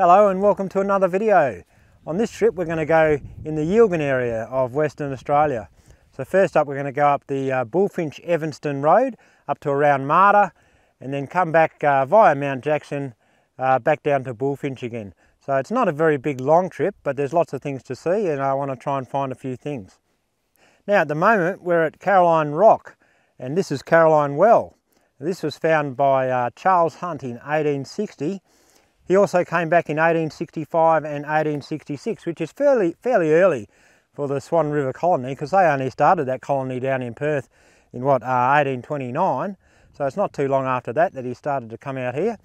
Hello and welcome to another video. On this trip we're going to go in the Yilgarn area of Western Australia. So first up we're going to go up the Bullfinch Evanston road up to around Marda and then come back via Mount Jackson back down to Bullfinch again. So it's not a very big long trip, but there's lots of things to see and I want to try and find a few things. Now at the moment we're at Karolin Rock and this is Karolin Well. This was found by Charles Hunt in 1860. He also came back in 1865 and 1866, which is fairly early for the Swan River colony because they only started that colony down in Perth in 1829. So it's not too long after that he started to come out here.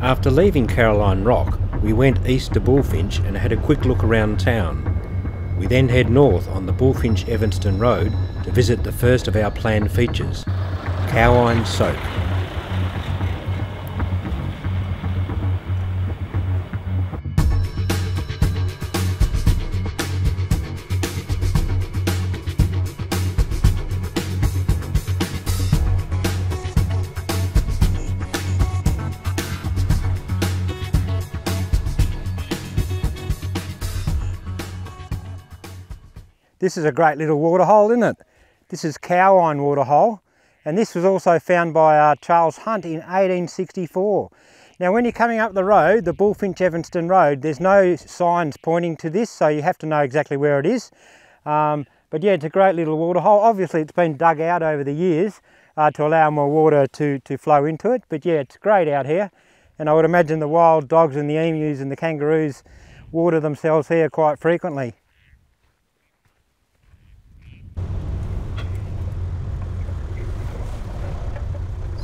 After leaving Karolin Rock, we went east to Bullfinch and had a quick look around town. We then head north on the Bullfinch Evanston road to visit the first of our planned features, Cowine Soak. This is a great little waterhole, isn't it? This is Cowine Waterhole, and this was also found by Charles Hunt in 1864. Now when you're coming up the road, the Bullfinch Evanston road, there's no signs pointing to this, so you have to know exactly where it is. But yeah, it's a great little waterhole. Obviously it's been dug out over the years to allow more water to flow into it, but yeah, it's great out here. And I would imagine the wild dogs and the emus and the kangaroos water themselves here quite frequently.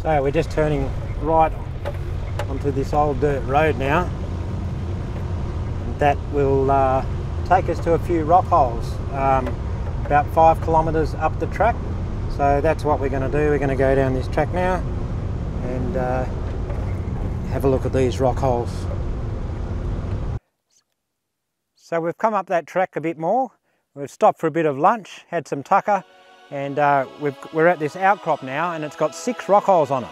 So we're just turning right onto this old dirt road now, and that will take us to a few rock holes about 5 kilometres up the track. So that's what we're going to do. We're going to go down this track now and have a look at these rock holes. So we've come up that track a bit more. We've stopped for a bit of lunch, had some tucker, and we're at this outcrop now and it's got 6 rock holes on it.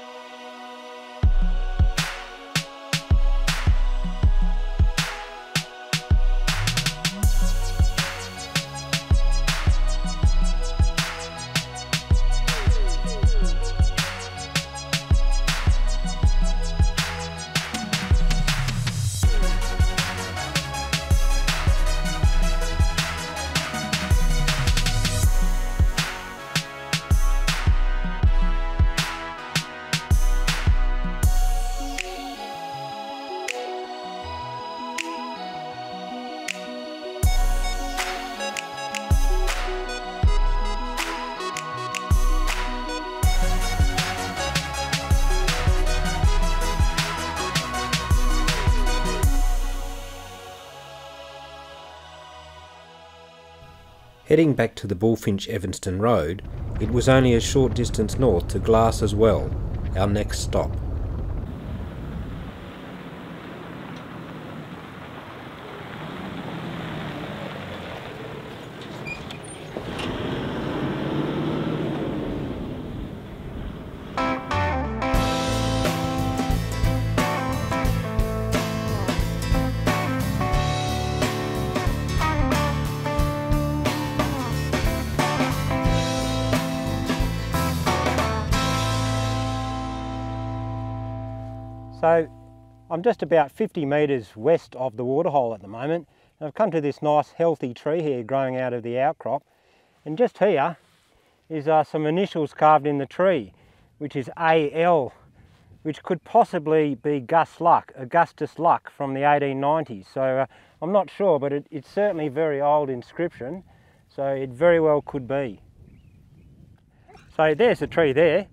Heading back to the Bullfinch Evanston road, it was only a short distance north to Glass's Well, our next stop. So I'm just about 50 metres west of the waterhole at the moment. And I've come to this nice healthy tree here growing out of the outcrop. And just here is some initials carved in the tree, which is AL, which could possibly be Augustus Luck from the 1890s. So I'm not sure, but it's certainly a very old inscription. So it very well could be. So there's the tree there.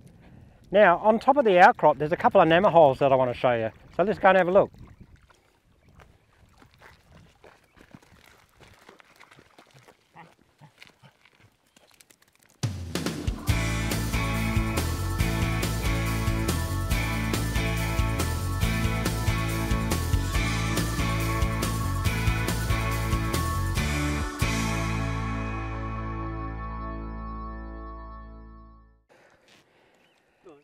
Now, on top of the outcrop, there's a couple of Gnamma holes that I want to show you. So let's go and have a look.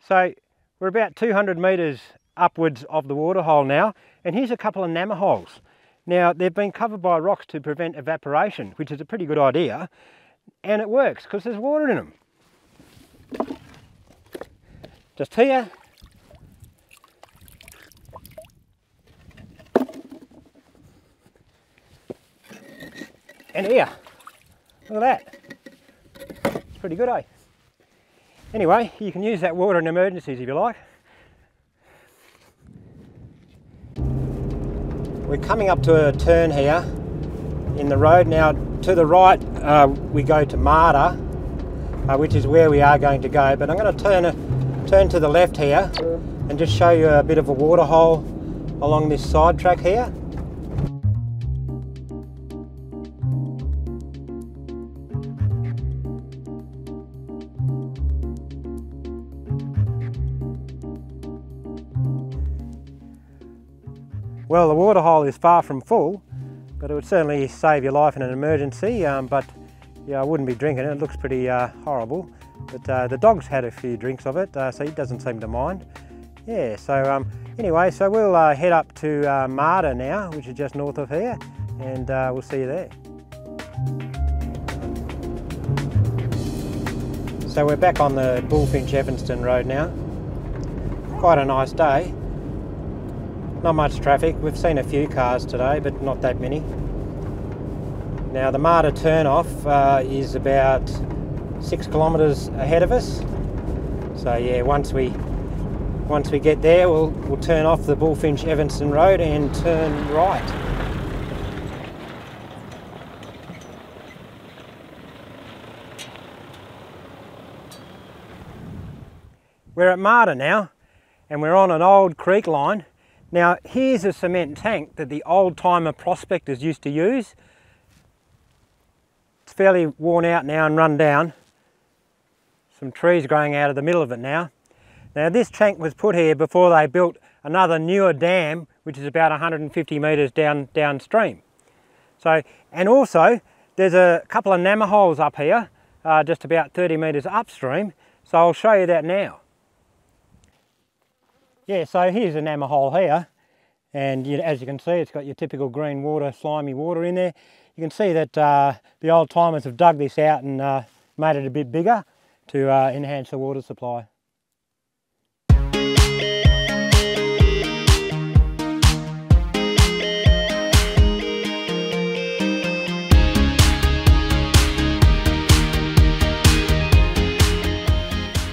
So we're about 200 metres upwards of the waterhole now, and here's a couple of Gnamma holes. Now they've been covered by rocks to prevent evaporation, which is a pretty good idea, and it works because there's water in them. Just here. And here. Look at that. It's pretty good, eh? Anyway, you can use that water in emergencies if you like. We're coming up to a turn here in the road. Now to the right we go to Marda, which is where we are going to go, but I'm going to turn to the left here and just show you a bit of a waterhole along this side track here. Well, the waterhole is far from full, but it would certainly save your life in an emergency, but yeah, I wouldn't be drinking it. It looks pretty horrible, but the dog's had a few drinks of it, so he doesn't seem to mind. Yeah, so anyway, so we'll head up to Marda now, which is just north of here, and we'll see you there. So we're back on the Bullfinch Evanston road now. Quite a nice day. Not much traffic. We've seen a few cars today, but not that many. Now the Marda turn-off is about 6 kilometres ahead of us. So yeah, once we get there, we'll turn off the Bullfinch Evanston road and turn right. We're at Marda now, and we're on an old creek line. Now here's a cement tank that the old-timer prospectors used to use. It's fairly worn out now and run down. Some trees growing out of the middle of it now. Now this tank was put here before they built another newer dam, which is about 150 metres downstream. So, and also there's a couple of Gnamma holes up here, just about 30 metres upstream. So I'll show you that now. Yeah, so here's a Gnamma hole here, and as you can see, it's got your typical green water, slimy water in there. You can see that the old timers have dug this out and made it a bit bigger to enhance the water supply.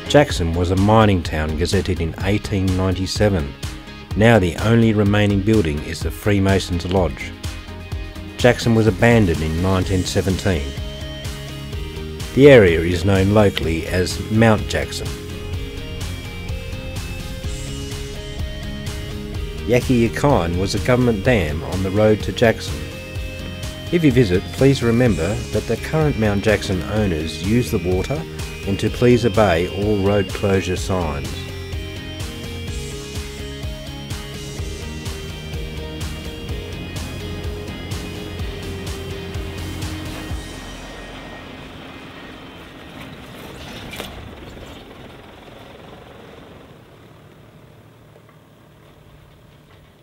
Jackson was a mining town gazetted in 1897. Now the only remaining building is the Freemasons' Lodge. Jackson was abandoned in 1917. The area is known locally as Mount Jackson. Yacke Yackine was a government dam on the road to Jackson. If you visit, please remember that the current Mount Jackson owners use the water and to please obey all road closure signs.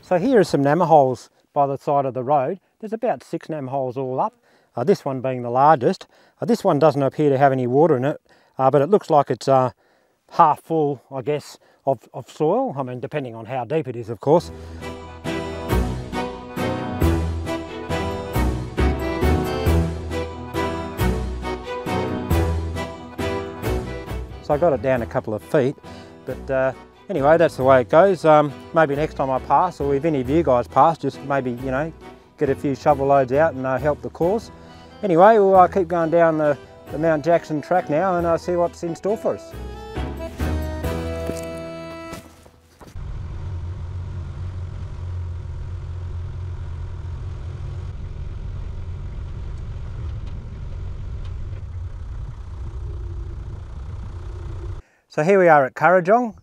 So here are some Gnamma holes by the side of the road. There's about 6 Gnamma holes all up, this one being the largest. This one doesn't appear to have any water in it, but it looks like it's half full, I guess, of soil. I mean, depending on how deep it is, of course. So I got it down a couple of feet, but anyway, that's the way it goes. Maybe next time I pass, or if any of you guys pass, just maybe, you know, get a few shovel loads out and help the cause. Anyway, we'll keep going down the Mount Jackson track now and see what's in store for us. So here we are at Kurrajong.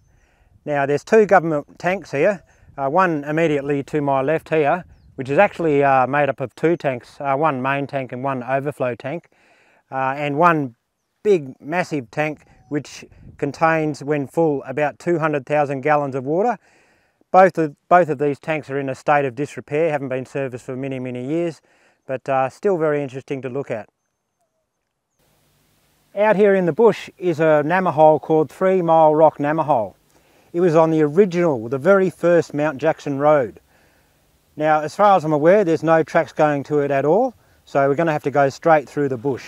Now there's 2 government tanks here, one immediately to my left here, which is actually made up of 2 tanks, one main tank and one overflow tank, and one big massive tank which contains, when full, about 200,000 gallons of water. Both of these tanks are in a state of disrepair, haven't been serviced for many, many years, but still very interesting to look at. Out here in the bush is a Gnamma hole called 3 Mile Rock Gnamma Hole. It was on the original, the very first Mount Jackson Road. Now, as far as I'm aware, there's no tracks going to it at all, so we're going to have to go straight through the bush.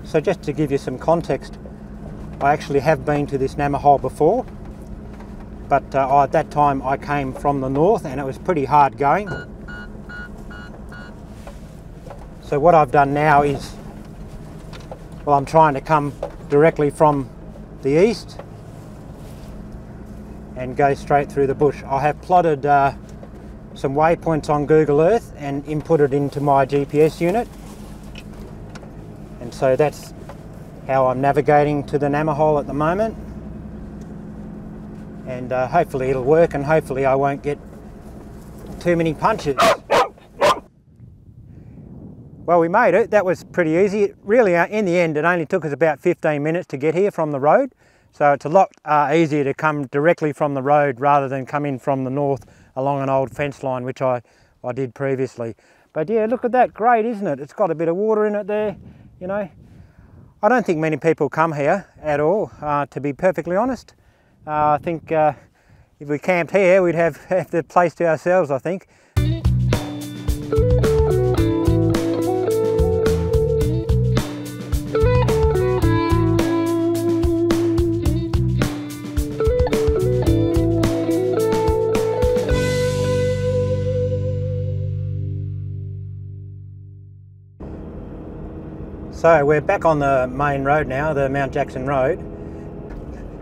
So just to give you some context, I actually have been to this Gnamma hole before, but at that time I came from the north and it was pretty hard going. So what I've done now is, well, I'm trying to come directly from the east and go straight through the bush. I have plotted some waypoints on Google Earth and inputted into my GPS unit. And so that's how I'm navigating to the Gnamma hole at the moment. And hopefully it'll work, and hopefully I won't get too many punches. Well, we made it. That was pretty easy. Really, in the end, it only took us about 15 minutes to get here from the road. So it's a lot easier to come directly from the road rather than come in from the north along an old fence line, which I did previously. But yeah, look at that. Great, isn't it? It's got a bit of water in it there. You know, I don't think many people come here at all, to be perfectly honest. I think if we camped here, we'd have the place to ourselves, I think. So we're back on the main road now, the Mount Jackson Road.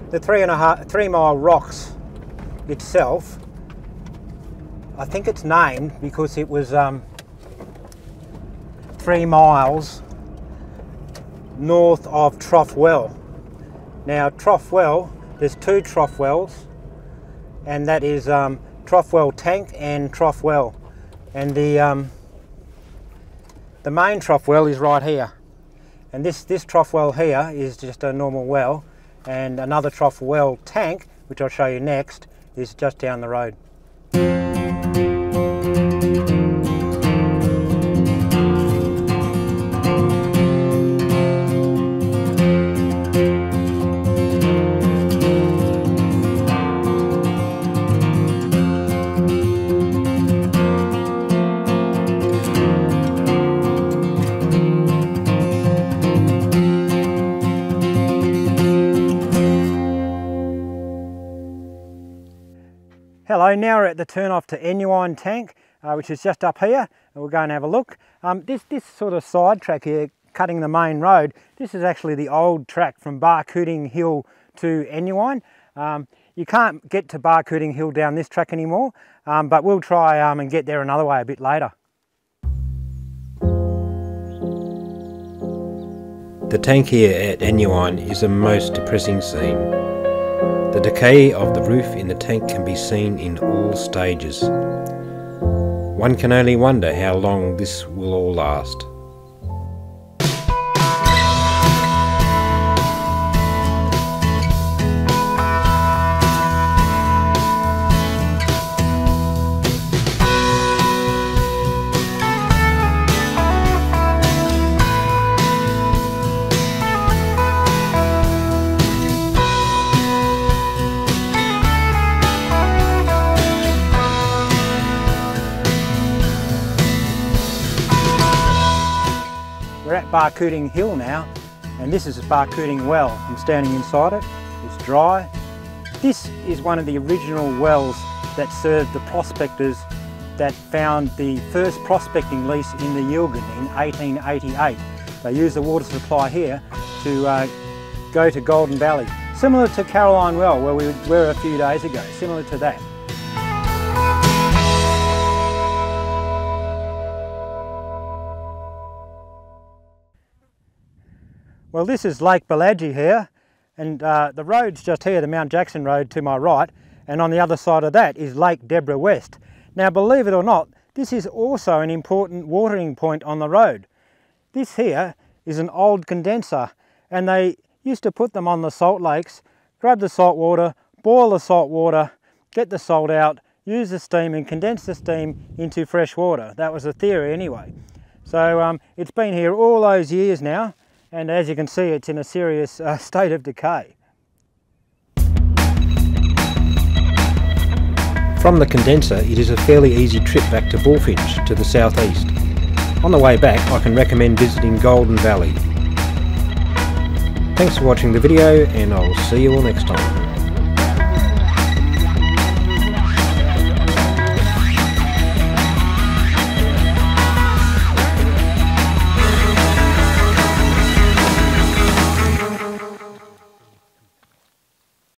The 3 Mile Rocks itself, I think it's named because it was 3 miles north of Trough Well. Now Trough Well, there's 2 Trough Wells, and that is Trough Well Tank and Trough Well. And the main Trough Well is right here. And this Trough Well here is just a normal well, and another Trough Well tank, which I'll show you next, is just down the road. Hello, now we're at the turn off to Eenuin Tank, which is just up here, and we'll go and have a look. This sort of side track here, cutting the main road, this is actually the old track from Barcooting Hill to Eenuin. You can't get to Barcooting Hill down this track anymore, but we'll try and get there another way a bit later. The tank here at Eenuin is a most depressing scene. The decay of the roof in the tank can be seen in all stages. One can only wonder how long this will all last. We're at Barcooting Hill now, and this is Barcooting Well. I'm standing inside it, it's dry. This is one of the original wells that served the prospectors that found the first prospecting lease in the Yilgarn in 1888. They used the water supply here to go to Golden Valley. Similar to Karolin Well, where we were a few days ago, similar to that. Well, this is Lake Balaji here, And the road's just here, the Mount Jackson Road to my right, and on the other side of that is Lake Deborah West. Now, believe it or not, this is also an important watering point on the road. This here is an old condenser, and they used to put them on the salt lakes, grab the salt water, boil the salt water, get the salt out, use the steam and condense the steam into fresh water. That was the theory anyway. So it's been here all those years now, and as you can see, it's in a serious state of decay. From the condenser, it is a fairly easy trip back to Bullfinch to the southeast. On the way back, I can recommend visiting Golden Valley. Thanks for watching the video, and I'll see you all next time.